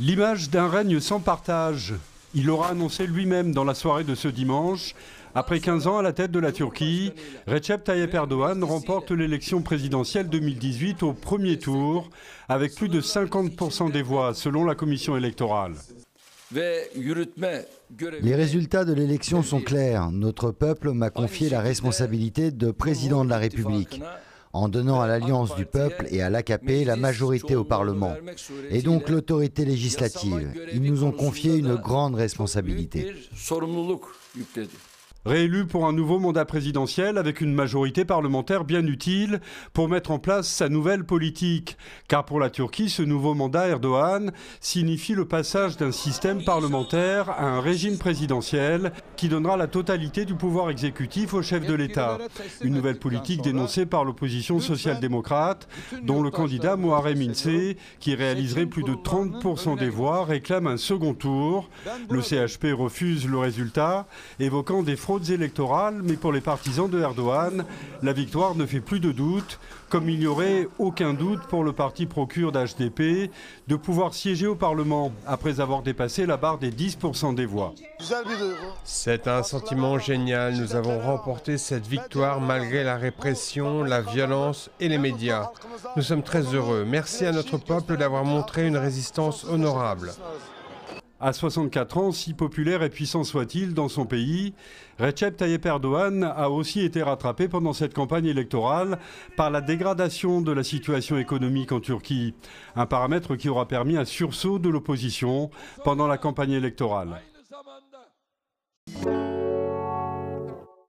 L'image d'un règne sans partage. Il l'aura annoncé lui-même dans la soirée de ce dimanche. Après 15 ans à la tête de la Turquie, Recep Tayyip Erdoğan remporte l'élection présidentielle 2018 au premier tour, avec plus de 50% des voix, selon la commission électorale. Les résultats de l'élection sont clairs. Notre peuple m'a confié la responsabilité de président de la République, en donnant à l'Alliance du peuple et à l'AKP la majorité au Parlement, et donc l'autorité législative. Ils nous ont confié une grande responsabilité. Réélu pour un nouveau mandat présidentiel avec une majorité parlementaire bien utile pour mettre en place sa nouvelle politique. Car pour la Turquie, ce nouveau mandat Erdoğan signifie le passage d'un système parlementaire à un régime présidentiel qui donnera la totalité du pouvoir exécutif au chef de l'État. Une nouvelle politique dénoncée par l'opposition social-démocrate, dont le candidat Muharrem İnce, qui réaliserait plus de 30% des voix, réclame un second tour. Le CHP refuse le résultat, évoquant des fraudes électorales, mais pour les partisans de Erdoğan, la victoire ne fait plus de doute, comme il n'y aurait aucun doute pour le parti pro-kurde HDP de pouvoir siéger au Parlement après avoir dépassé la barre des 10% des voix. C'est un sentiment génial. Nous avons remporté cette victoire malgré la répression, la violence et les médias. Nous sommes très heureux. Merci à notre peuple d'avoir montré une résistance honorable. À 64 ans, si populaire et puissant soit-il dans son pays, Recep Tayyip Erdoğan a aussi été rattrapé pendant cette campagne électorale par la dégradation de la situation économique en Turquie, un paramètre qui aura permis un sursaut de l'opposition pendant la campagne électorale.